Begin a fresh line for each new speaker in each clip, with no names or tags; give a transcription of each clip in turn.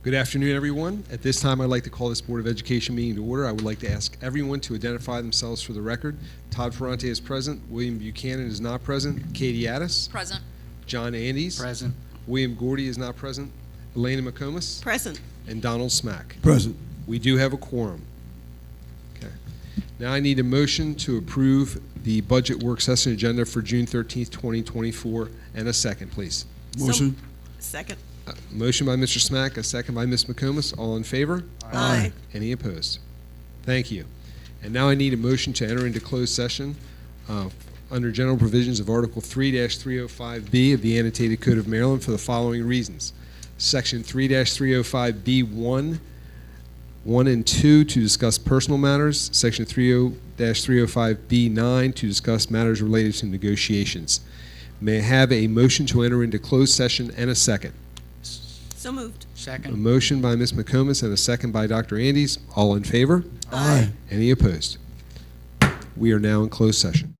Good afternoon, everyone. At this time, I'd like to call this Board of Education meeting to order. I would like to ask everyone to identify themselves for the record. Todd Ferrante is present. William Buchanan is not present. Katie Addis.
Present.
John Andes.
Present.
William Gordy is not present. Elena McComas.
Present.
And Donald Smack.
Present.
We do have a quorum. Okay. Now I need a motion to approve the budget work session agenda for June 13th, 2024, and a second, please.
Motion.
Second.
Motion by Mr. Smack, a second by Ms. McComas. All in favor?
Aye.
Any opposed? Thank you. And now I need a motion to enter into closed session under general provisions of Article 3-305B of the Annotated Code of Maryland for the following reasons. Section 3-305B1, 1 and 2 to discuss personal matters. Section 3-305B9 to discuss matters related to negotiations. May I have a motion to enter into closed session and a second?
So moved.
A
Second.
motion by Ms. McComas and a second by Dr. Andes. All in favor?
Aye.
Any opposed? We are now in closed session.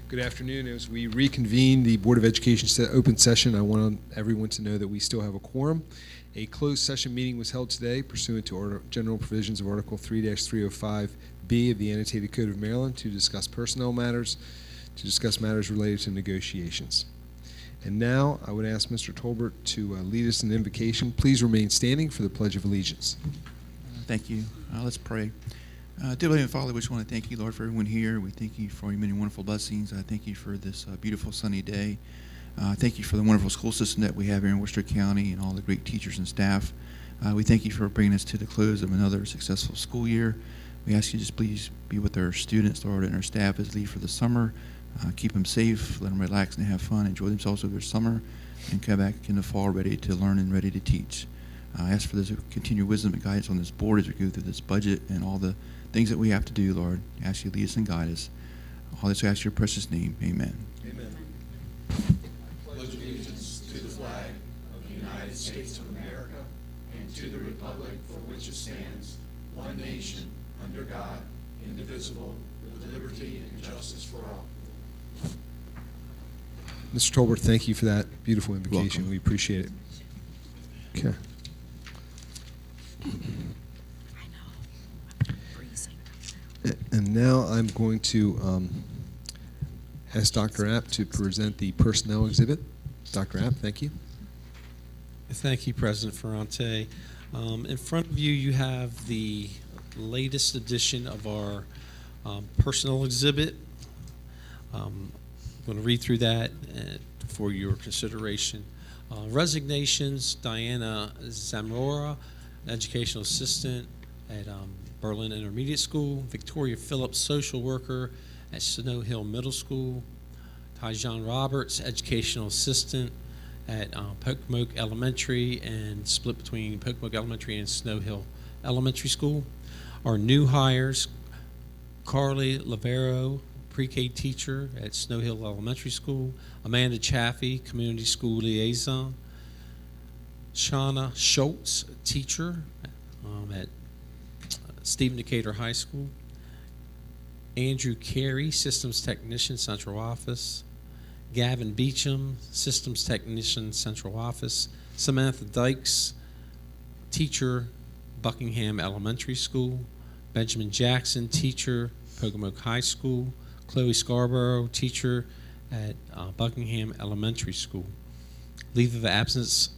Good afternoon. As we reconvene the Board of Education open session, I want everyone to know that we still have a quorum. A closed session meeting was held today pursuant to general provisions of Article 3-305B of the Annotated Code of Maryland to discuss personnel matters, to discuss matters related to negotiations. And now I would ask Mr. Tolbert to lead us in invocation. Please remain standing for the Pledge of Allegiance.
Thank you. Let's pray. Dear Heavenly Father, we just want to thank you, Lord, for everyone here. We thank you for your many wonderful blessings. I thank you for this beautiful sunny day. Thank you for the wonderful school system that we have here in Worcester County and all the great teachers and staff. We thank you for bringing us to the close of another successful school year. We ask you just please be with our students, Lord, and our staff as they leave for the summer. Keep them safe, let them relax and have fun, enjoy themselves over their summer, and come back in the fall ready to learn and ready to teach. I ask for this continued wisdom and guidance on this board as we go through this budget and all the things that we have to do, Lord. I ask you to lead us and guide us. All this I ask in your precious name. Amen.
Amen.
I pledge allegiance to the flag of the United States of America and to the republic for which it stands, one nation, under God, indivisible, with liberty and justice for all.
Mr. Tolbert, thank you for that beautiful invocation.
Welcome.
We appreciate it. Okay. And now I'm going to ask Dr. App to present the personnel exhibit. Dr. App, thank you.
Thank you, President Ferrante. In front of you, you have the latest edition of our personnel exhibit. I'm going to read through that for your consideration. Resignations: Diana Zamora, educational assistant at Berlin Intermediate School; Victoria Phillips, social worker at Snow Hill Middle School; Tyjon Roberts, educational assistant at Pocomoke Elementary, and split between Pocomoke Elementary and Snow Hill Elementary School. Our new hires: Carly Lavero, pre-K teacher at Snow Hill Elementary School; Amanda Chaffee, community school liaison; Shauna Schultz, teacher at Stephen Decatur High School; Andrew Carey, systems technician, central office; Gavin Beecham, systems technician, central office; Samantha Dykes, teacher, Buckingham Elementary School; Benjamin Jackson, teacher, Pocomoke High School; Chloe Scarborough, teacher at Buckingham Elementary School. Leave of absence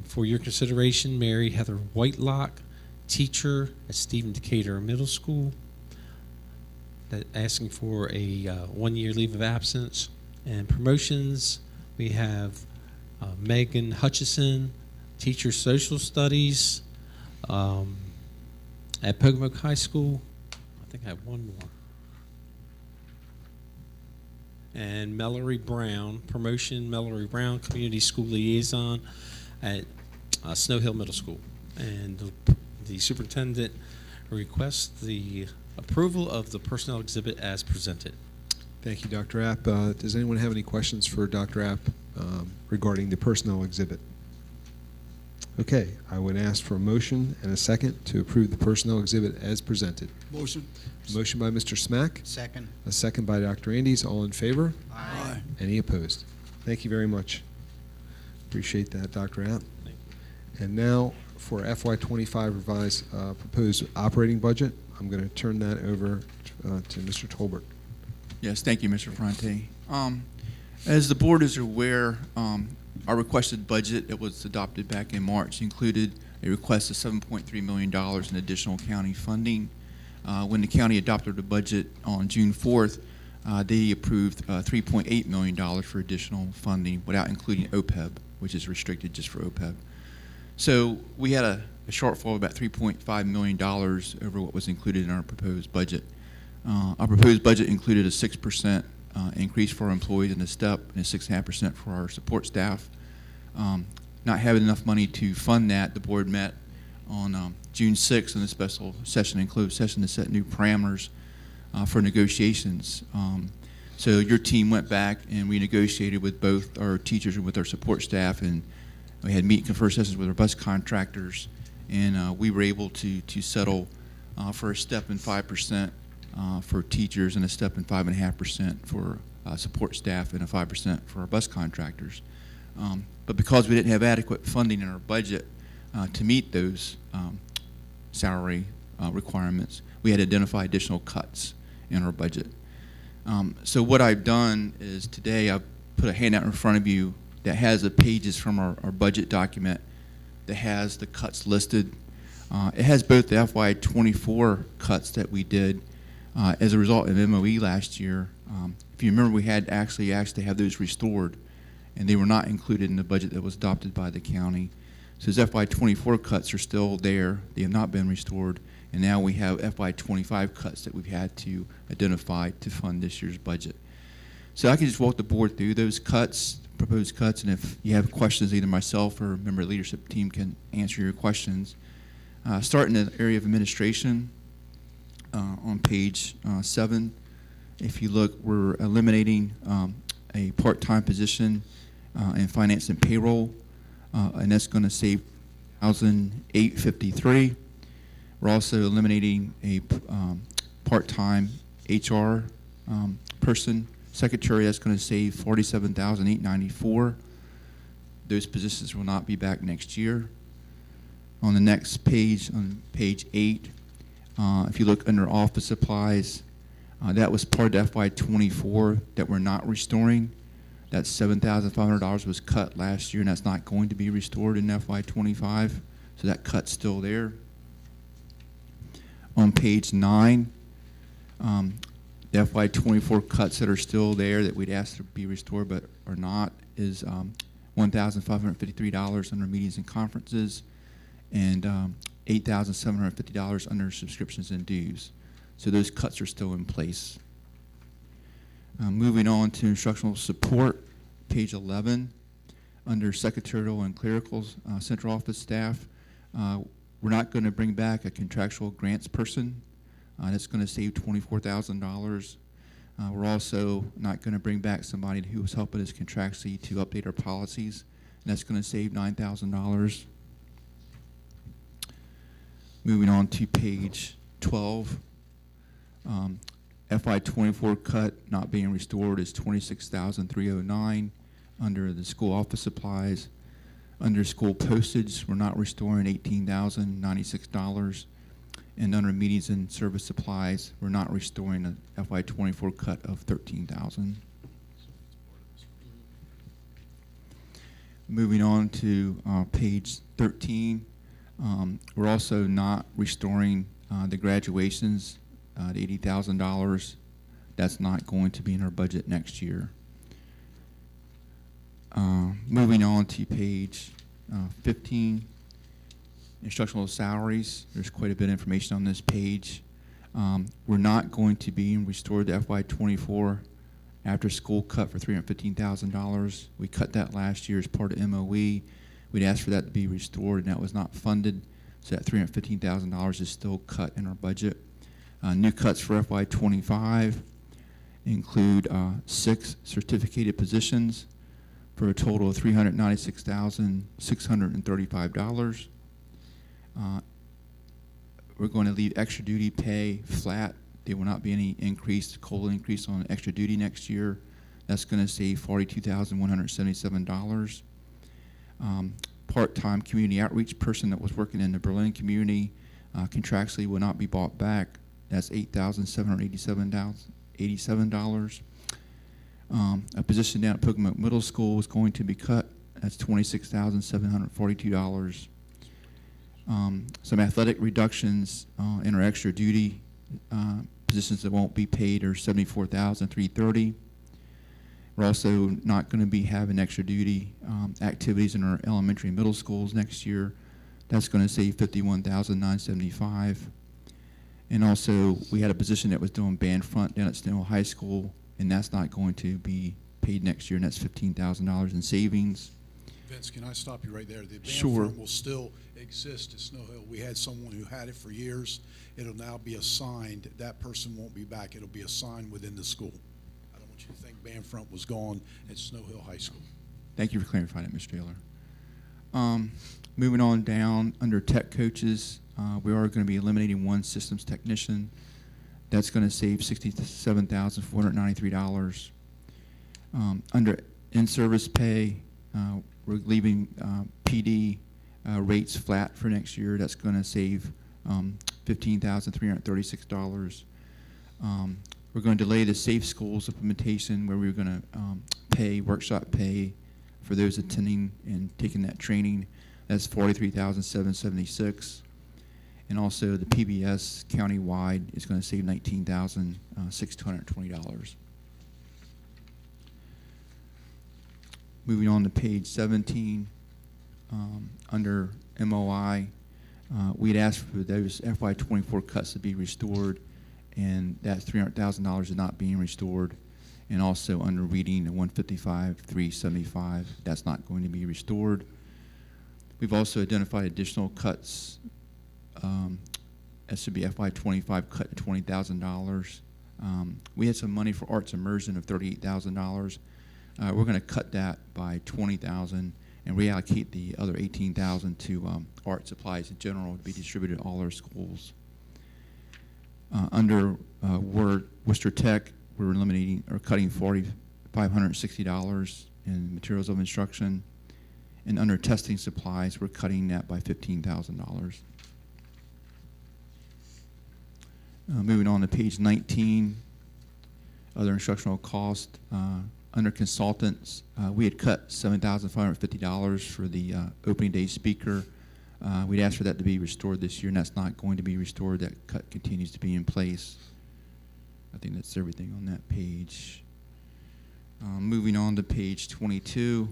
for your consideration: Mary Heather Whitelock, teacher at Stephen Decatur Middle School, asking for a 1-year leave of absence. And promotions, we have Megan Hutchison, teacher social studies at Pocomoke High School. I think I have one more. And Mallory Brown, promotion, Mallory Brown, community school liaison at Snow Hill Middle School. And the superintendent requests the approval of the personnel exhibit as presented.
Thank you, Dr. App. Does anyone have any questions for Dr. App regarding the personnel exhibit? Okay, I would ask for a motion and a second to approve the personnel exhibit as presented.
Motion.
Motion by Mr. Smack,
Second.
a second by Dr. Andes. All in favor?
Aye.
Any opposed? Thank you very much. Appreciate that, Dr. App.
Thank you.
And now for FY25 revised proposed operating budget, I'm going to turn that over to Mr. Tolbert.
Yes, thank you, Mr. Ferrante. As the board is aware, our requested budget that was adopted back in March included a request of $7.3 million in additional county funding. When the county adopted the budget on June 4th, they approved $3.8 million for additional funding without including OPEB, which is restricted just for OPEB. So we had a shortfall of about $3.5 million over what was included in our proposed budget. Our proposed budget included a 6% increase for our employees in the step and a 6.5% for our support staff. Not having enough money to fund that, the board met on June 6th in a special session and closed session to set new parameters for negotiations. So your team went back and we negotiated with both our teachers and with our support staff, and we had meet and confer sessions with our bus contractors, and we were able to settle for a step in 5% for teachers and a step in 5.5% for support staff and a 5% for our bus contractors. But because we didn't have adequate funding in our budget to meet those salary requirements, we had to identify additional cuts in our budget. So what I've done is today I've put a handout in front of you that has the pages from our budget document that has the cuts listed. It has both the FY24 cuts that we did as a result of MOE last year. If you remember, we had actually asked to have those restored, and they were not included in the budget that was adopted by the county. So those FY24 cuts are still there. They have not been restored. And now we have FY25 cuts that we've had to identify to fund this year's budget. So I can just walk the board through those cuts, proposed cuts, and if you have questions, either myself or a member of the leadership team can answer your questions. Starting in the area of administration, on page 7, if you look, we're eliminating a part-time position in finance and payroll, and that's going to save $1,853. We're also eliminating a part-time HR person, secretary. That's going to save $47,894. Those positions will not be back next year. On the next page, on page 8, if you look under office supplies, that was part of FY24 that we're not restoring. That $7,500 was cut last year, and that's not going to be restored in FY25. So that cut's still there. On page 9, the FY24 cuts that are still there that we'd asked to be restored but are not is $1,553 under meetings and conferences and $8,750 under subscriptions and dues. So those cuts are still in place. Moving on to instructional support, page 11, under secretarial and clerical central office staff, we're not going to bring back a contractual grants person. That's going to save $24,000. We're also not going to bring back somebody who was helping us contractually to update our policies, and that's going to save $9,000. Moving on to page 12, FY24 cut not being restored is $26,309 under the school office supplies. Under school postage, we're not restoring $18,096. And under meetings and service supplies, we're not restoring a FY24 cut of $13,000. Moving on to page 13, we're also not restoring the graduations, the $80,000. That's not going to be in our budget next year. Moving on to page 15, instructional salaries. There's quite a bit of information on this page. We're not going to be restored to FY24 after school cut for $315,000. We cut that last year as part of MOE. We'd asked for that to be restored, and that was not funded. So that $315,000 is still cut in our budget. New cuts for FY25 include 6 certificated positions for a total of $396,635. We're going to leave extra duty pay flat. There will not be any COLA increase on extra duty next year. That's going to save $42,177. Part-time community outreach person that was working in the Berlin community contractually will not be bought back. That's $8,787. A position down at Pocomoke Middle School is going to be cut. That's $26,742. Some athletic reductions in our extra duty positions that won't be paid are $74,330. We're also not going to be having extra duty activities in our elementary and middle schools next year. That's going to save $51,975. And also, we had a position that was doing band front down at Snow High School, and that's not going to be paid next year, and that's $15,000 in savings.
Vince, can I stop you right there? The band
Sure.
front will still exist at Snow Hill. We had someone who had it for years. It'll now be assigned. That person won't be back. It'll be assigned within the school. I don't want you to think band front was gone at Snow Hill High School.
Thank you for clarifying that, Mr. Taylor. Moving on down, under tech coaches, we are going to be eliminating 1 systems technician. That's going to save $67,493. Under in-service pay, we're leaving PD rates flat for next year. That's going to save $15,336. We're going to delay the Safe Schools implementation, where we're going to pay workshop pay for those attending and taking that training. That's $43,776. And also the PBS countywide is going to save $19,620. Moving on to page 17, under MOI, we'd asked for those FY24 cuts to be restored, and that $300,000 is not being restored. And also under reading, the 155,375, that's not going to be restored. We've also identified additional cuts. That should be FY25 cut to $20,000. We had some money for arts immersion of $38,000. We're going to cut that by $20,000 and reallocate the other $18,000 to art supplies in general to be distributed to all our schools. Under Worcester Tech, we're eliminating or cutting $560 in materials of instruction, and under testing supplies, we're cutting that by $15,000. Moving on to page 19, other instructional cost. Under consultants, we had cut $7,550 for the opening day speaker. We'd asked for that to be restored this year, and that's not going to be restored. That cut continues to be in place. I think that's everything on that page. Moving on to page 22,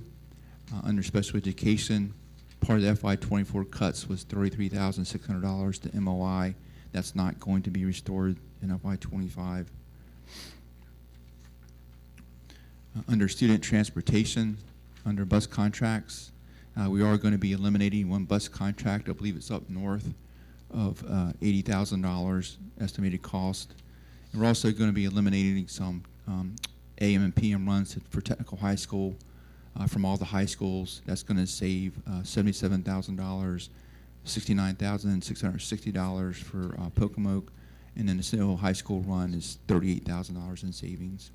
under special education, part of the FY24 cuts was $33,600 to MOI. That's not going to be restored in FY25. Under student transportation, under bus contracts, we are going to be eliminating one bus contract. I believe it's up north of $80,000 estimated cost. And we're also going to be eliminating some AM and PM runs for technical high school from all the high schools. That's going to save $77,000, $69,660 for Pocomoke, and then the Snow High School run is $38,000 in savings.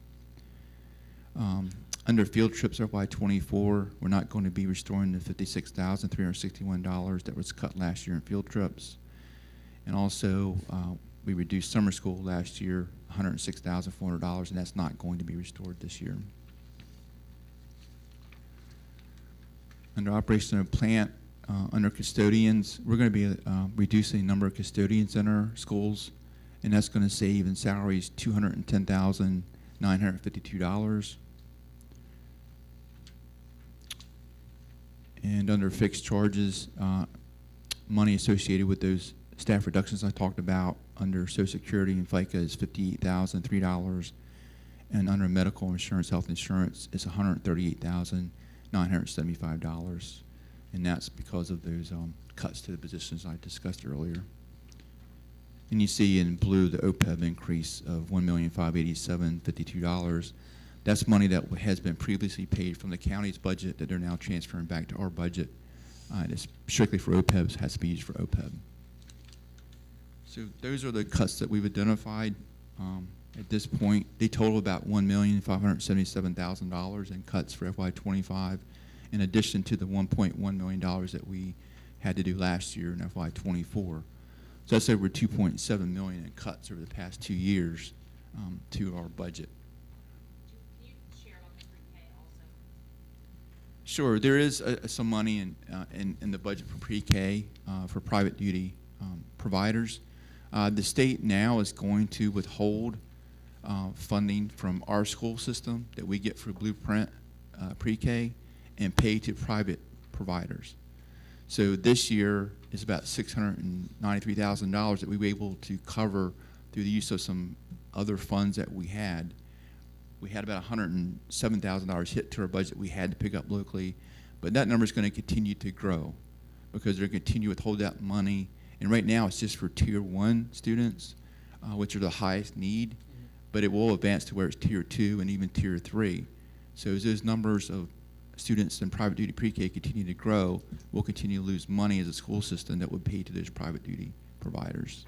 Under field trips FY24, we're not going to be restoring the $56,361 that was cut last year in field trips. And also, we reduced summer school last year, $106,400, and that's not going to be restored this year. Under operation of plant, under custodians, we're going to be reducing the number of custodians in our schools, and that's going to save in salaries $210,952. And under fixed charges, money associated with those staff reductions I talked about under Social Security and FICA is $58,003, and under medical insurance, health insurance, is $138,975, and that's because of those cuts to the positions I discussed earlier. And you see in blue the OPEB increase of $1,587,052. That's money that has been previously paid from the county's budget that they're now transferring back to our budget. It's strictly for OPEB, has to be used for OPEB. So those are the cuts that we've identified. At this point, they total about $1,577,000 in cuts for FY25, in addition to the $1.1 million that we had to do last year in FY24. So that's over $2.7 million in cuts over the past 2 years to our budget.
Can you share about the pre-K also?
Sure, there is some money in the budget for pre-K for private duty providers. The state now is going to withhold funding from our school system that we get for Blueprint pre-K and pay to private providers. So this year is about $693,000 that we were able to cover through the use of some other funds that we had. We had about $107,000 hit to our budget we had to pick up locally, but that number is going to continue to grow because they're going to continue to withhold that money. And right now it's just for Tier 1 students, which are the highest need, but it will advance to where it's Tier 2 and even Tier 3. So as those numbers of students in private duty pre-K continue to grow, we'll continue to lose money as a school system that would pay to those private duty providers.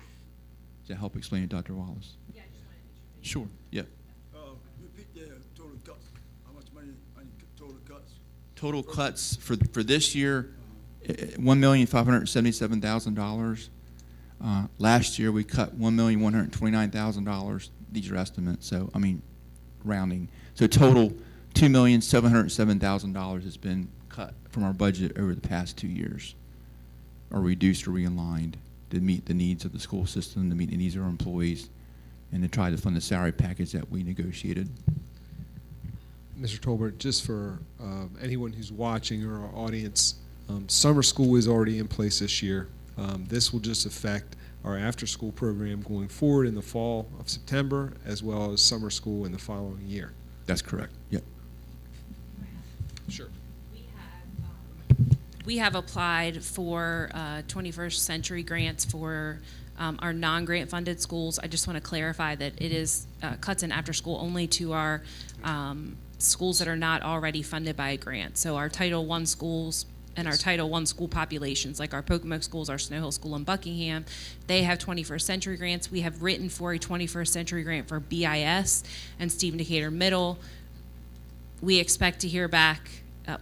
Does that help explain it, Dr. Wallace?
Yeah, I just wanted to make sure.
Sure. Yep.
Repeat the total cuts. How much
Total cuts for this year, $1,577,000. Last year, we cut $1,129,000. These are estimates, so, I mean, rounding. So total, $2,707,000 has been cut from our budget over the past 2 years, or reduced or realigned to meet the needs of the school system, to meet the needs of our employees, and to try to fund the salary package that we negotiated.
Mr. Tolbert, just for anyone who's watching or our audience, summer school is already in place this year. This will just affect our after-school program going forward in the fall of September, as well as summer school in the following year.
That's correct. Yep.
Sure.
We have applied for 21st Century grants for our non-grant funded schools. I just want to clarify that it is cuts in after school only to our schools that are not already funded by a grant. So our Title I schools and our Title I school populations, like our Pocomoke schools, our Snow Hill School in Buckingham, they have 21st Century grants. We have written for a 21st Century grant for BIS and Stephen Decatur Middle. We expect to hear back.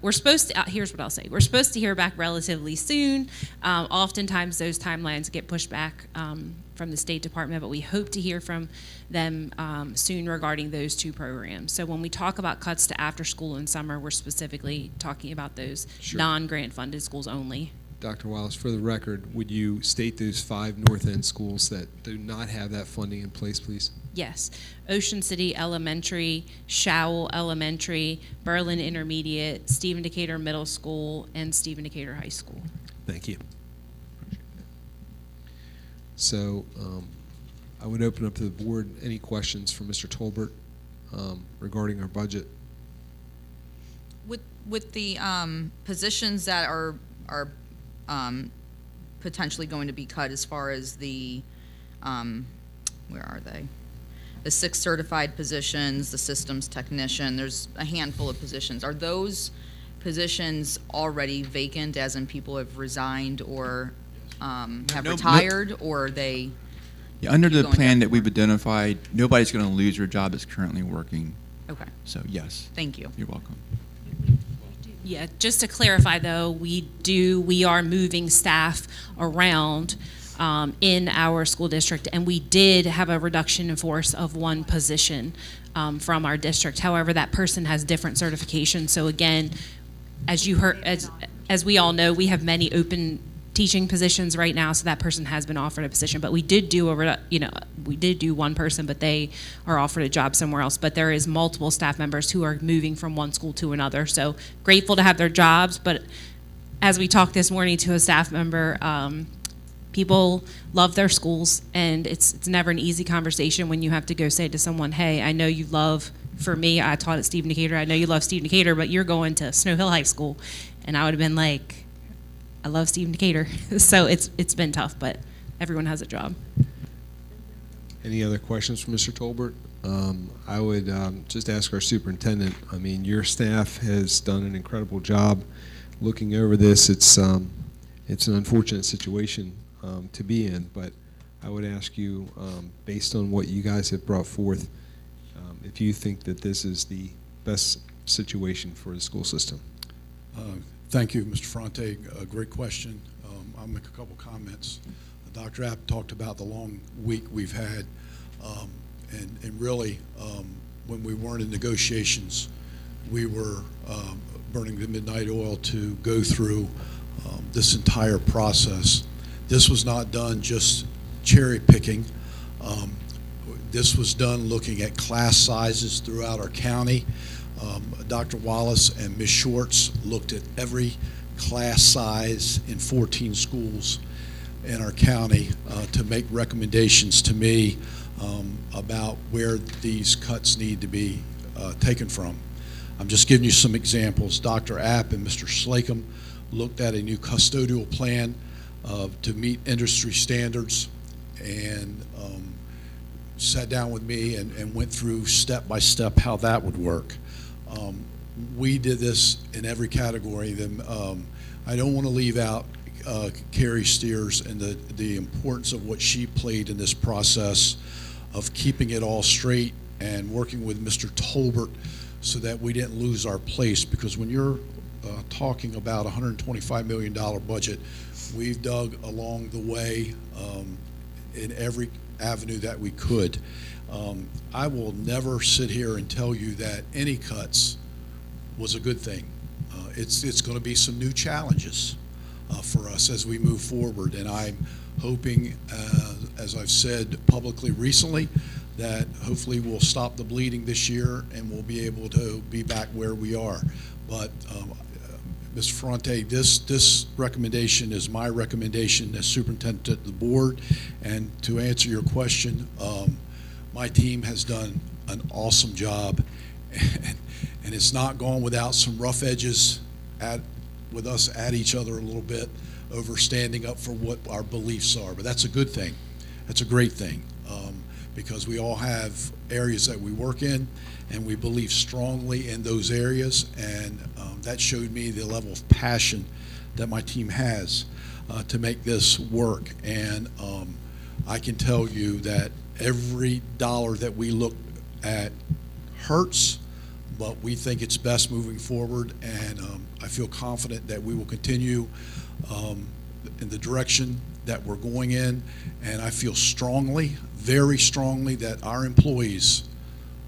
We're supposed to, here's what I'll say. We're supposed to hear back relatively soon. Oftentimes those timelines get pushed back from the State Department, but we hope to hear from them soon regarding those two programs. So when we talk about cuts to after school and summer, we're specifically talking about those
Sure.
non-grant funded schools only.
Dr. Wallace, for the record, would you state those 5 North End schools that do not have that funding in place, please?
Yes, Ocean City Elementary, Showell Elementary, Berlin Intermediate, Stephen Decatur Middle School, and Stephen Decatur High School.
Thank you. So I would open up to the board any questions for Mr. Tolbert regarding our budget.
With the positions that are potentially going to be cut, as far as the where are they? The 6 certified positions, the systems technician. There's a handful of positions. Are those positions already vacant, as in people have resigned or have
No-
retired, or are they?
Yeah, under
keep
the
going
plan
down
that
the
we've
line?
identified, nobody's going to lose their job that's currently working.
Okay,
So yes,
thank you.
you're welcome.
Yeah, just to clarify though, we are moving staff around in our school district, and we did have a reduction in force of 1 position from our district. However, that person has different certifications. So again, as you heard, as we all know, we have many open teaching positions right now, so that person has been offered a position. But we did do we did do 1 person, but they are offered a job somewhere else. But there is multiple staff members who are moving from one school to another. So grateful to have their jobs, but as we talked this morning to a staff member, people love their schools, and it's never an easy conversation when you have to go say to someone, hey, I know you love, for me, I taught at Stephen Decatur, I know you love Stephen Decatur, but you're going to Snow Hill High School. And I would have been like, I love Stephen Decatur. So it's been tough, but everyone has a job.
Any other questions for Mr. Tolbert? I would just ask our superintendent. I mean, your staff has done an incredible job looking over this. It's an unfortunate situation to be in, but I would ask you, based on what you guys have brought forth, if you think that this is the best situation for the school system.
Thank you, Mr. Ferrante. Great question. I'll make a couple comments. Dr. App talked about the long week we've had, and really, when we weren't in negotiations, we were burning the midnight oil to go through this entire process. This was not done just cherry picking. This was done looking at class sizes throughout our county. Dr. Wallace and Ms. Schwartz looked at every class size in 14 schools in our county to make recommendations to me about where these cuts need to be taken from. I'm just giving you some examples. Dr. App and Mr. Slacum looked at a new custodial plan to meet industry standards, and sat down with me and went through step by step how that would work. We did this in every category. I don't want to leave out Carrie Steers and the importance of what she played in this process of keeping it all straight and working with Mr. Tolbert so that we didn't lose our place, because when you're talking about a $125 million budget, we've dug along the way in every avenue that we could. I will never sit here and tell you that any cuts was a good thing. It's going to be some new challenges for us as we move forward, and I'm hoping, as I've said publicly recently, that hopefully we'll stop the bleeding this year and we'll be able to be back where we are. But Mr. Ferrante, this recommendation is my recommendation as superintendent of the board, and to answer your question, my team has done an awesome job, and it's not gone without some rough edges with us at each other a little bit over standing up for what our beliefs are. But that's a good thing. That's a great thing, because we all have areas that we work in, and we believe strongly in those areas, and that showed me the level of passion that my team has to make this work. And I can tell you that every dollar that we look at hurts, but we think it's best moving forward, and I feel confident that we will continue in the direction that we're going in, and I feel strongly, very strongly, that our employees,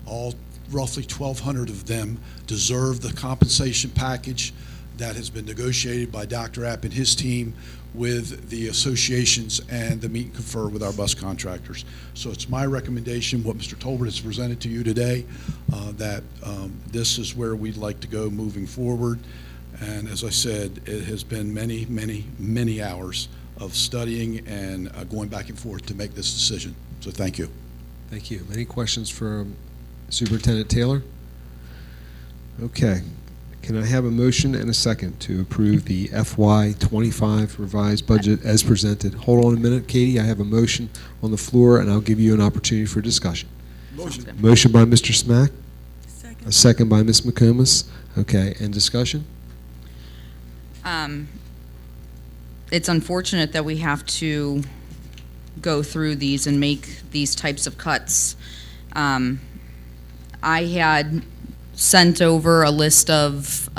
all roughly 1,200 of them, deserve the compensation package that has been negotiated by Dr. App and his team with the associations and the meet and confer with our bus contractors. So it's my recommendation, what Mr. Tolbert has presented to you today, that this is where we'd like to go moving forward. And as I said, it has been many, many, many hours of studying and going back and forth to make this decision. So thank you.
Thank you. Any questions for Superintendent Taylor? Okay. Can I have a motion and a second to approve the FY25 revised budget as presented? Hold on a minute, Katie. I have a motion on the floor, and I'll give you an opportunity for discussion. Motion by Mr. Smack,
Second.
a second by Ms. McComas. Okay, and discussion?
It's unfortunate that we have to go through these and make these types of cuts. I had sent over a list of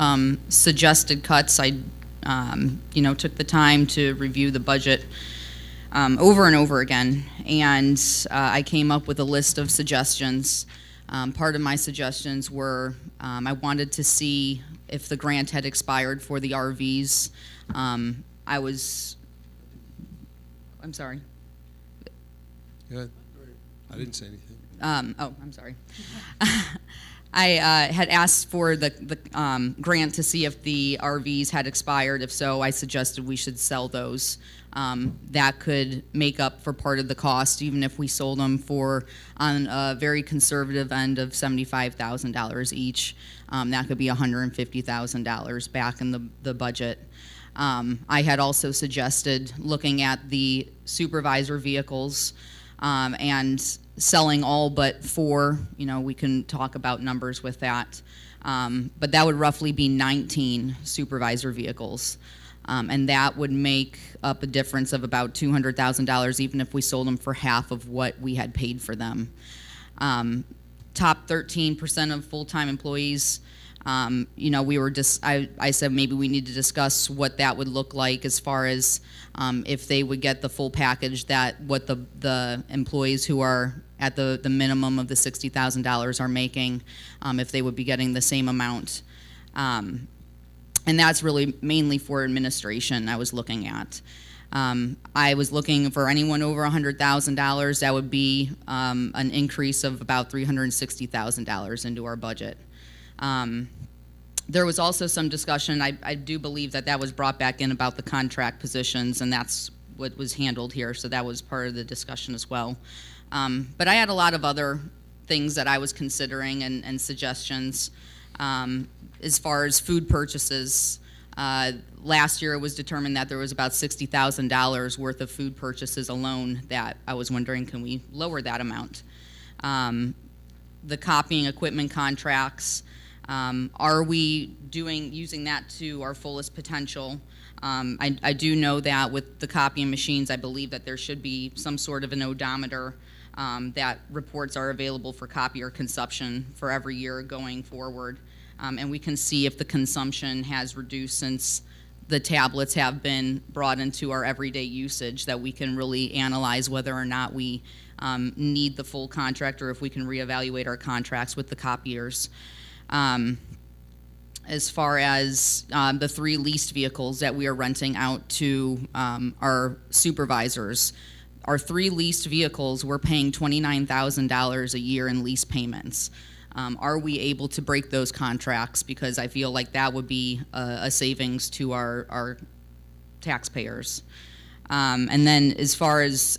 suggested cuts. I, took the time to review the budget over and over again, and I came up with a list of suggestions. Part of my suggestions were I wanted to see if the grant had expired for the RVs. I'm sorry.
Go ahead. I didn't say anything.
I'm sorry. I had asked for the grant to see if the RVs had expired. If so, I suggested we should sell those. That could make up for part of the cost, even if we sold them for, on a very conservative end of $75,000 each. That could be $150,000 back in the budget. I had also suggested looking at the supervisor vehicles and selling all but 4. We can talk about numbers with that. But that would roughly be 19 supervisor vehicles. And that would make up a difference of about $200,000, even if we sold them for half of what we had paid for them. Top 13% of full-time employees, we were I said maybe we need to discuss what that would look like as far as if they would get the full package, that what the employees who are at the minimum of the $60,000 are making, if they would be getting the same amount. And that's really mainly for administration I was looking at. I was looking for anyone over $100,000. That would be an increase of about $360,000 into our budget. There was also some discussion, I do believe that was brought back in about the contract positions, and that's what was handled here, so that was part of the discussion as well. But I had a lot of other things that I was considering and suggestions. As far as food purchases, last year it was determined that there was about $60,000 worth of food purchases alone, that I was wondering, can we lower that amount? The copying equipment contracts, are we using that to our fullest potential? I do know that with the copying machines, I believe that there should be some sort of an odometer That reports are available for copier consumption for every year going forward. And we can see if the consumption has reduced since the tablets have been brought into our everyday usage, that we can really analyze whether or not we need the full contract or if we can reevaluate our contracts with the copiers. As far as the 3 leased vehicles that we are renting out to our supervisors, our 3 leased vehicles, we're paying $29,000 a year in lease payments. Are we able to break those contracts? Because I feel like that would be a savings to our taxpayers. And then as far as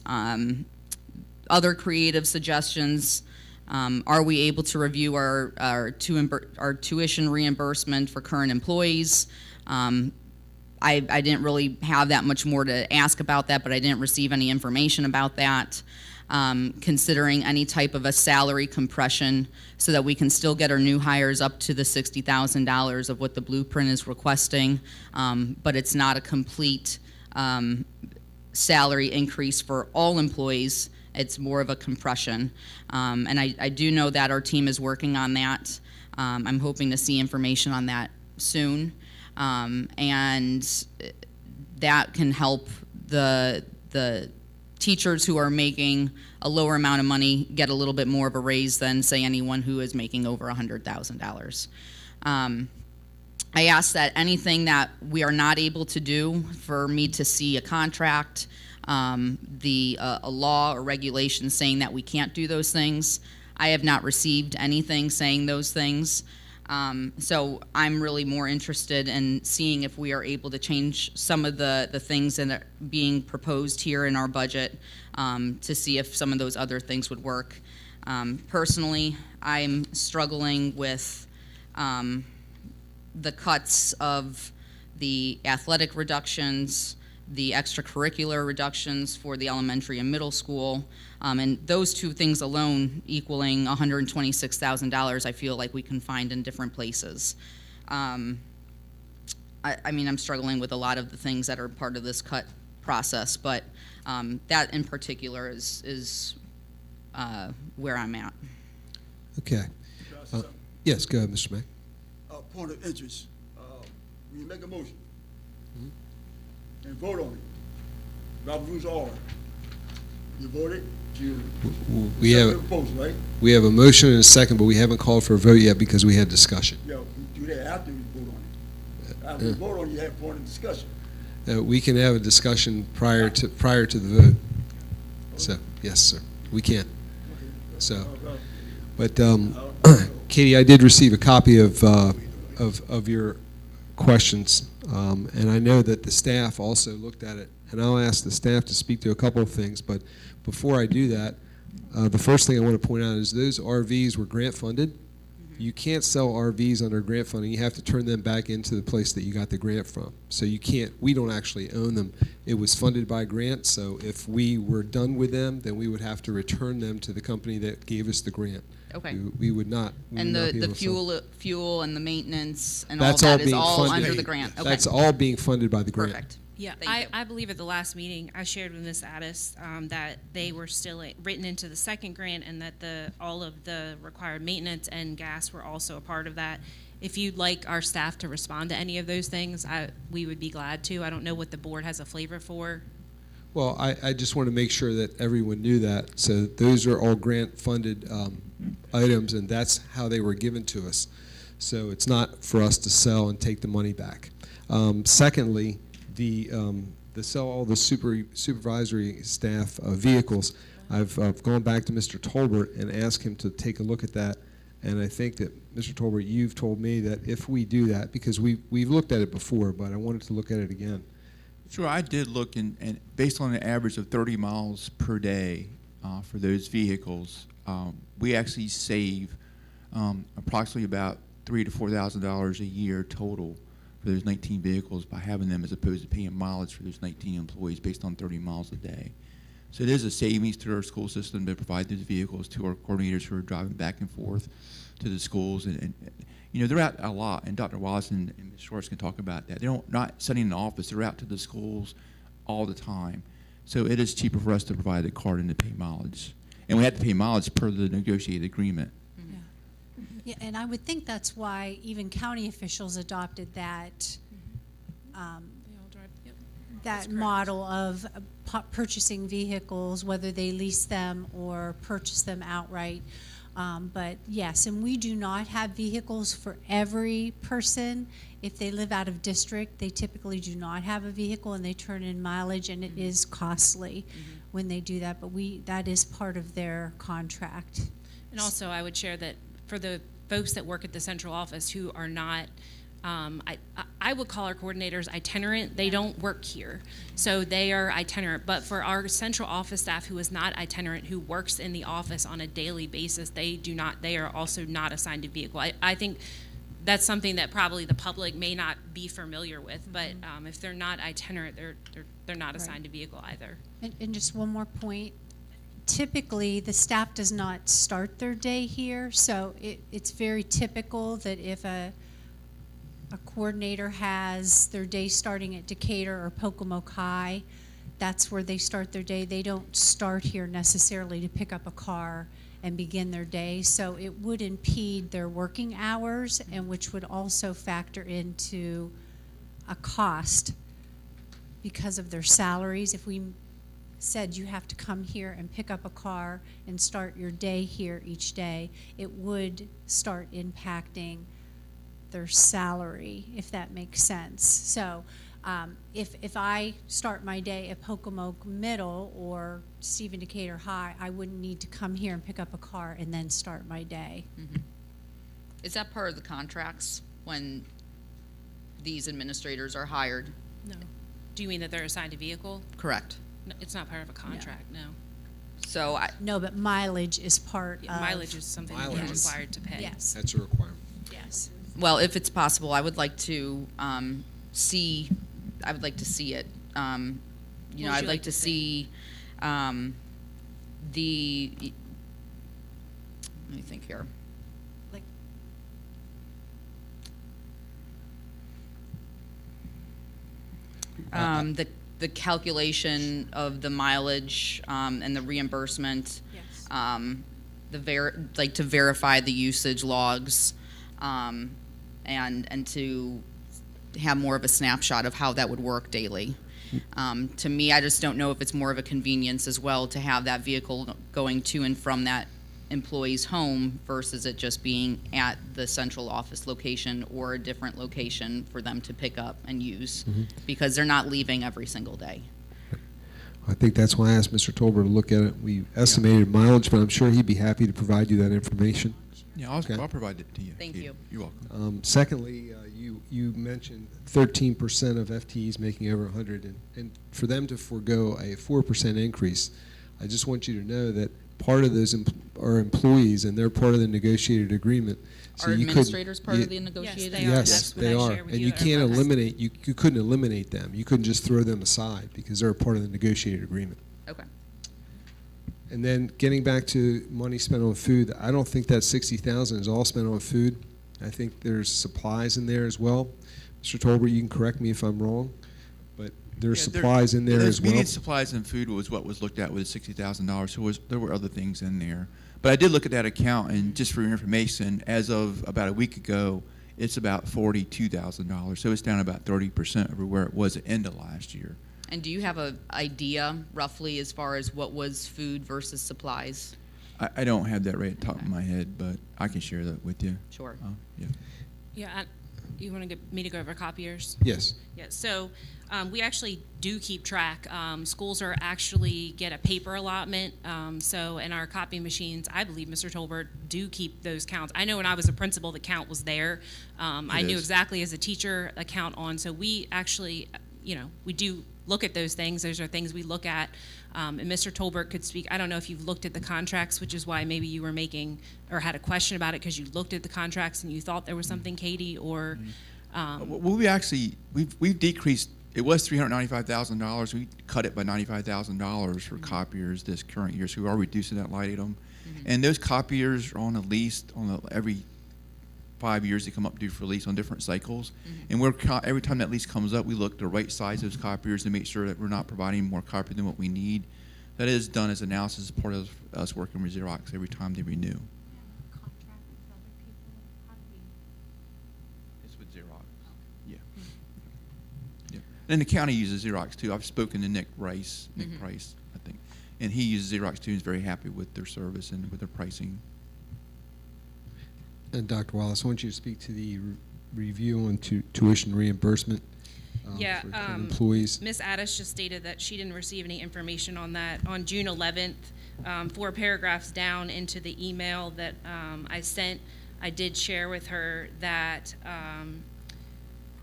other creative suggestions, are we able to review our tuition reimbursement for current employees? I didn't really have that much more to ask about that, but I didn't receive any information about that. Considering any type of a salary compression so that we can still get our new hires up to the $60,000 of what the blueprint is requesting, but it's not a complete salary increase for all employees. It's more of a compression. And I do know that our team is working on that. I'm hoping to see information on that soon. And that can help the teachers who are making a lower amount of money get a little bit more of a raise than, say, anyone who is making over $100,000. I ask that anything that we are not able to do, for me to see a contract, a law or regulation saying that we can't do those things. I have not received anything saying those things. So I'm really more interested in seeing if we are able to change some of the things that are being proposed here in our budget, to see if some of those other things would work. Personally, I'm struggling with the cuts of the athletic reductions, the extracurricular reductions for the elementary and middle school, and those 2 things alone equaling $126,000, I feel like we can find in different places. I mean, I'm struggling with a lot of the things that are part of this cut process, but that in particular is where I'm at.
Okay. Yes, go ahead, Mr. Mack.
Point of interest, when you make a motion and vote on it, Robert Rules of Order, you voted,
We have,
proposal, right?
we have a motion and a second, but we haven't called for a vote yet because we had discussion.
Yeah, we do that after we vote on it. After you vote on it, you have a point of discussion.
We can have a discussion prior to the vote. So, yes, sir, we can. So, but Katie, I did receive a copy of your questions, and I know that the staff also looked at it, and I'll ask the staff to speak to a couple of things, but before I do that, the first thing I want to point out is those RVs were grant funded. You can't sell RVs under grant funding. You have to turn them back into the place that you got the grant from. So you can't, we don't actually own them. It was funded by grant, so if we were done with them, then we would have to return them to the company that gave us the grant.
Okay.
We would not. We
And
would not be
the
able to sell.
fuel and the maintenance and
That's
all
all
that is
being
all
funded.
under the grant? Okay.
That's all being funded by the grant.
Perfect.
Yeah,
Thank you.
I believe at the last meeting, I shared with Ms. Addis that they were still written into the second grant and that all of the required maintenance and gas were also a part of that. If you'd like our staff to respond to any of those things, we would be glad to. I don't know what the board has a flavor for.
Well, I just want to make sure that everyone knew that. So those are all grant-funded items, and that's how they were given to us. So it's not for us to sell and take the money back. Secondly, all the supervisory staff vehicles, I've gone back to Mr. Tolbert and asked him to take a look at that. And I think that, Mr. Tolbert, you've told me that if we do that, because we've looked at it before, but I wanted to look at it again.
Sure, I did look, and based on an average of 30 miles per day for those vehicles, we actually save approximately about $3,000 to $4,000 a year total for those 19 vehicles by having them, as opposed to paying mileage for those 19 employees based on 30 miles a day. So it is a savings to our school system to provide those vehicles to our coordinators who are driving back and forth to the schools. And you know, they're out a lot, and Dr. Wallace and Ms. Schwartz can talk about that. They're not sitting in the office, they're out to the schools all the time. So it is cheaper for us to provide the card and to pay mileage. And we had to pay mileage per the negotiated agreement.
Yeah, and I would think that's why even county officials adopted that, that model of purchasing vehicles, whether they lease them or purchase them outright. But yes, and we do not have vehicles for every person. If they live out of district, they typically do not have a vehicle and they turn in mileage, and it is costly when they do that, but that is part of their contract.
And also, I would share that for the folks that work at the central office who are not, I would call our coordinators itinerant. They don't work here, so they are itinerant. But for our central office staff who is not itinerant, who works in the office on a daily basis, they are also not assigned a vehicle. I think that's something that probably the public may not be familiar with, but if they're not itinerant, they're not assigned a vehicle either.
And just one more point. Typically, the staff does not start their day here, so it's very typical that if a coordinator has their day starting at Decatur or Pocomoke High, that's where they start their day. They don't start here necessarily to pick up a car and begin their day, so it would impede their working hours, and which would also factor into a cost because of their salaries. If we said you have to come here and pick up a car and start your day here each day, it would start impacting their salary, if that makes sense. So if I start my day at Pocomoke Middle or Stephen Decatur High, I wouldn't need to come here and pick up a car and then start my day.
Is that part of the contracts when these administrators are hired?
No. Do you mean that they're assigned a vehicle?
Correct.
No, it's not part of a contract, no.
So
No, but mileage is part
Yeah,
of.
mileage is something that
Mileage
we're
is-
required to pay.
Yes,
That's a requirement.
yes.
well, if it's possible, I would like to see it.
What would
I'd
you
like
like
to
to
see the. Let me think here.
Like,
The calculation of the mileage and the reimbursement.
yes.
To verify the usage logs, and to have more of a snapshot of how that would work daily. To me, I just don't know if it's more of a convenience as well to have that vehicle going to and from that employee's home versus it just being at the central office location or a different location for them to pick up and use, because they're not leaving every single day.
I think that's why I asked Mr. Tolbert to look at it. We estimated mileage, but I'm sure he'd be happy to provide you that information.
Yeah, I'll,
Okay.
I'll provide it to you.
Thank
Katie.
you.
You're welcome.
Secondly, you mentioned 13% of FTEs making over 100, and for them to forego a 4% increase, I just want you to know that part of those are employees, and they're part of the negotiated agreement. So
Are
you couldn't-
administrators part of the
Yes,
negotiated?
they are.
Yes,
That's what
they
I
are,
shared with
and
you
you
at our
can't
last-
eliminate, you couldn't eliminate them. You couldn't just throw them aside because they're a part of the negotiated agreement.
Okay.
And then getting back to money spent on food, I don't think that 60,000 is all spent on food. I think there's supplies in there as well. Mr. Tolbert, you can correct me if I'm wrong, but there's
Yeah,
supplies in there
those
as well.
immediate supplies and food was what was looked at with the $60,000. So there were other things in there. But I did look at that account, and just for your information, as of about a week ago, it's about $42,000. So it's down about 30% over where it was at the end of last year.
And do you have an idea roughly as far as what was food versus supplies?
I don't have that right at the top of my head, but I can share that with you.
Sure.
Yeah.
Yeah, you want to get me to go over copiers?
Yes.
Yeah, so we actually do keep track. Schools are actually get a paper allotment. So in our copy machines, I believe Mr. Tolbert do keep those counts. I know when I was a principal, the count was there. I knew
is.
exactly as a teacher a count on. So we actually, we do look at those things. Those are things we look at. And Mr. Tolbert could speak. I don't know if you've looked at the contracts, which is why maybe you were making or had a question about it because you looked at the contracts and you thought there was something, Katie, or.
Well, we've decreased. It was $395,000. We cut it by $95,000 for copiers this current year, so we are reducing that line item. And those copiers are on a lease every 5 years. They come up due for lease on different cycles. And every time that lease comes up, we look to right size those copiers to make sure that we're not providing more copy than what we need. That is done as analysis as part of us working with Xerox every time they renew. It's with Xerox. Yeah. Yeah. And the county uses Xerox too. I've spoken to Nick Price, I think, and he uses Xerox too. He's very happy with their service and with their pricing.
And Dr. Wallace, I want you to speak to the review on tuition reimbursement
Yeah,
for employees.
Ms. Addis just stated that she didn't receive any information on that. On June 11th, 4 paragraphs down into the email that I sent, I did share with her that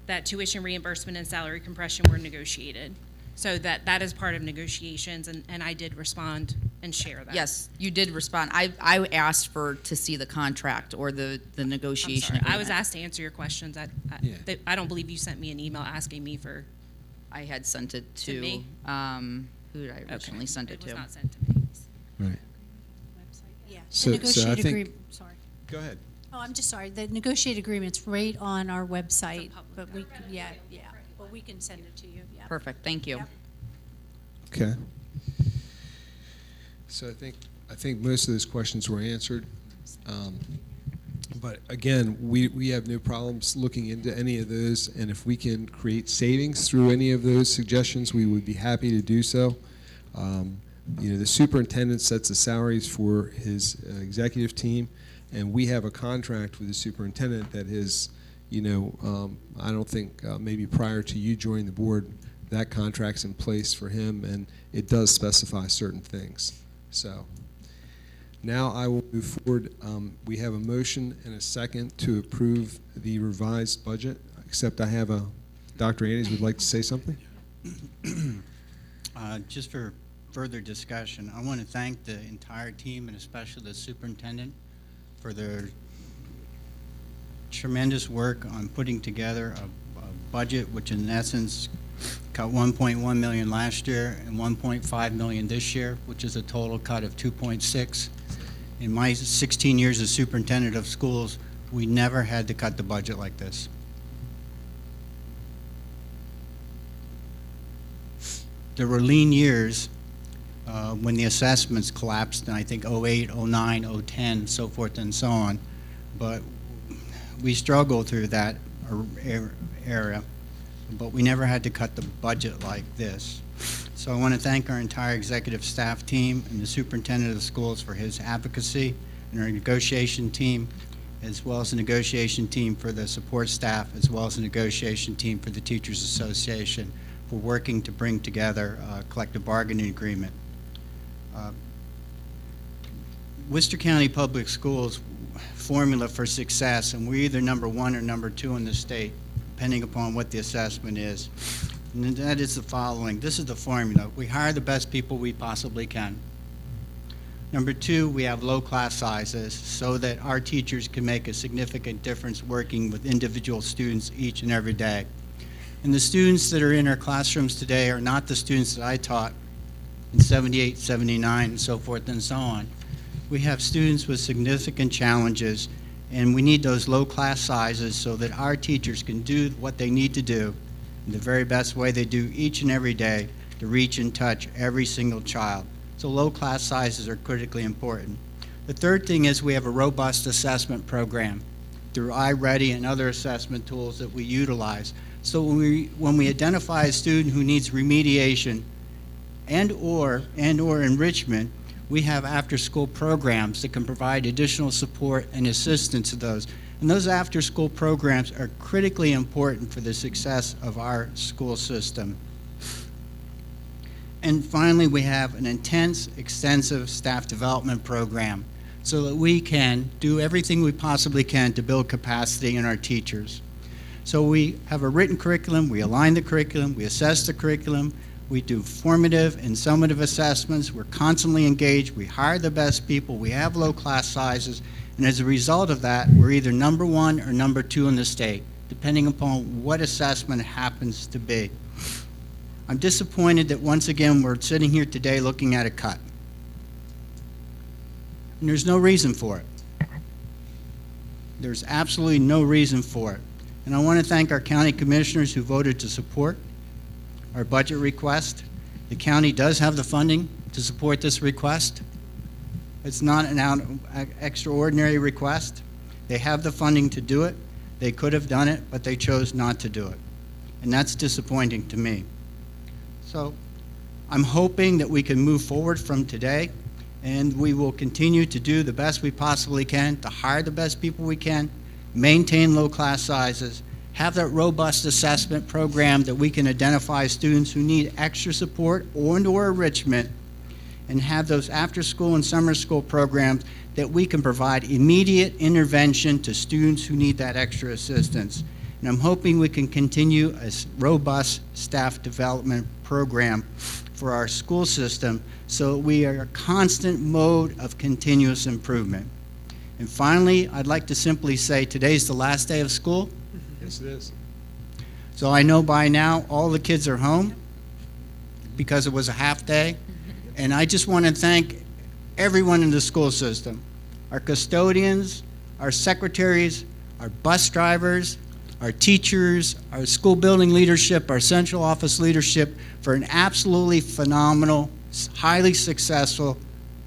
that tuition reimbursement and salary compression were negotiated. So that is part of negotiations, and I did respond and share that.
Yes, you did respond. I asked to see the contract or the
I'm
negotiation
sorry. I was
agreement.
asked to answer your questions.
Yeah.
I don't believe you sent me an email asking me for.
I had sent it
To
to,
me?
Who did I originally send it
It was
to?
not sent to me.
Right.
Yeah,
So-
the
so I
negotiated
think-
agreement, sorry.
Go ahead.
Oh, I'm just sorry, the negotiated agreement's right on our website,
It's a public
but we, yeah, but we can send it to you, yeah.
Perfect, thank you.
Yep.
Okay. So I think most of those questions were answered. But again, we have no problems looking into any of those, and if we can create savings through any of those suggestions, we would be happy to do so. The superintendent sets the salaries for his executive team, and we have a contract with the superintendent that is, I don't think maybe prior to you joining the board, that contract's in place for him, and it does specify certain things. So now I will move forward. We have a motion and a second to approve the revised budget, except I have Dr. Andes would like to say something.
Just for further discussion, I want to thank the entire team and especially the superintendent for their tremendous work on putting together a budget which in essence cut 1.1 million last year and 1.5 million this year, which is a total cut of 2.6. In my 16 years as superintendent of schools, we never had to cut the budget like this. There were lean years when the assessments collapsed in, I think, 08, 09, 010, so forth and so on. But we struggled through that era, but we never had to cut the budget like this. So I want to thank our entire executive staff team and the superintendent of the schools for his advocacy, and our negotiation team, as well as the negotiation team for the support staff, as well as the negotiation team for the Teachers Association for working to bring together a collective bargaining agreement. Worcester County Public Schools formula for success, and we're either number 1 or number 2 in the state, depending upon what the assessment is. And that is the following. This is the formula. We hire the best people we possibly can. Number 2, we have low class sizes so that our teachers can make a significant difference working with individual students each and every day. And the students that are in our classrooms today are not the students that I taught in 78, 79, and so forth and so on. We have students with significant challenges, and we need those low class sizes so that our teachers can do what they need to do in the very best way they do each and every day to reach and touch every single child. So low class sizes are critically important. The third thing is we have a robust assessment program through iReady and other assessment tools that we utilize. So when we identify a student who needs remediation and or enrichment, we have after-school programs that can provide additional support and assistance to those. And those after-school programs are critically important for the success of our school system. And finally, we have an intense, extensive staff development program so that we can do everything we possibly can to build capacity in our teachers. So we have a written curriculum, we align the curriculum, we assess the curriculum, we do formative and summative assessments, we're constantly engaged, we hire the best people, we have low class sizes, and as a result of that, we're either number 1 or number 2 in the state, depending upon what assessment happens to be. I'm disappointed that once again we're sitting here today looking at a cut. And there's no reason for it. There's absolutely no reason for it. And I want to thank our county commissioners who voted to support our budget request. The county does have the funding to support this request. It's not an extraordinary request. They have the funding to do it. They could have done it, but they chose not to do it. And that's disappointing to me. So I'm hoping that we can move forward from today, and we will continue to do the best we possibly can to hire the best people we can, maintain low class sizes, have that robust assessment program that we can identify students who need extra support or enrichment, and have those after-school and summer school programs that we can provide immediate intervention to students who need that extra assistance. And I'm hoping we can continue a robust staff development program for our school system so we are a constant mode of continuous improvement. And finally, I'd like to simply say today's the last day of school.
Yes, it is.
So I know by now all the kids are home because it was a half day. And I just want to thank everyone in the school system, our custodians, our secretaries, our bus drivers, our teachers, our school building leadership, our central office leadership for an absolutely phenomenal, highly successful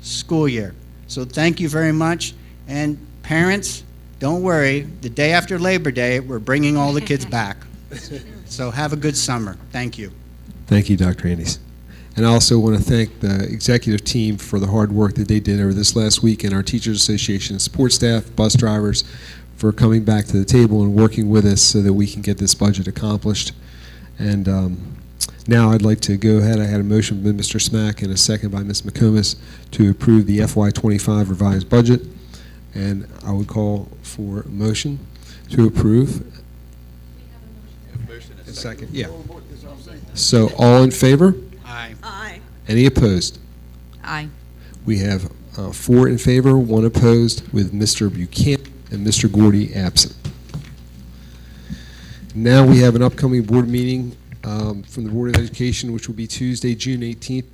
school year. So thank you very much. And parents, don't worry, the day after Labor Day, we're bringing all the kids back. So have a good summer. Thank you.
Thank you, Dr. Andes. And I also want to thank the executive team for the hard work that they did over this last week, and our Teachers Association, support staff, bus drivers, for coming back to the table and working with us so that we can get this budget accomplished. And now I'd like to go ahead. I had a motion by Mr. Smack and a second by Ms. McComas to approve the FY25 revised budget. And I would call for a motion to approve. A second, yeah. So all in favor?
Aye.
Aye.
Any opposed?
Aye.
We have 4 in favor, 1 opposed, with Mr. Buchanan and Mr. Gordy absent. Now we have an upcoming board meeting from the Board of Education, which will be Tuesday, June 18th,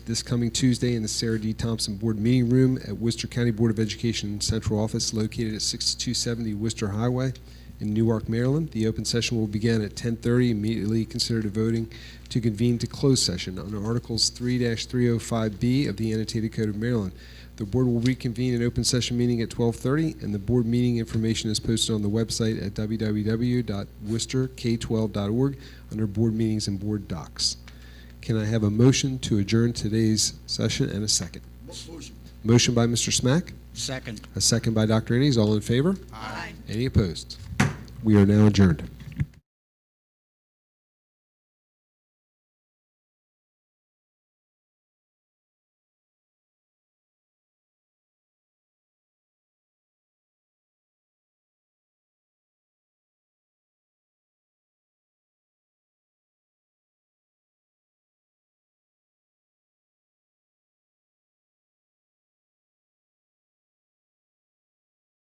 this coming Tuesday in the Sarah D. Thompson Board Meeting Room at Worcester County Board of Education Central Office, located at 6270 Worcester Highway in Newark, Maryland. The open session will begin at 10:30. Immediately consider the voting to convene to closed session on Articles 3-305B of the Annotated Code of Maryland. The board will reconvene an open session meeting at 12:30, and the board meeting information is posted on the website at www.worcesterk12.org under Board Meetings and Board Docs. Can I have a motion to adjourn today's session and a second? Motion by Mr. Smack,
Second.
a second by Dr. Andes. All in favor?
Aye.
Any opposed? We are now adjourned.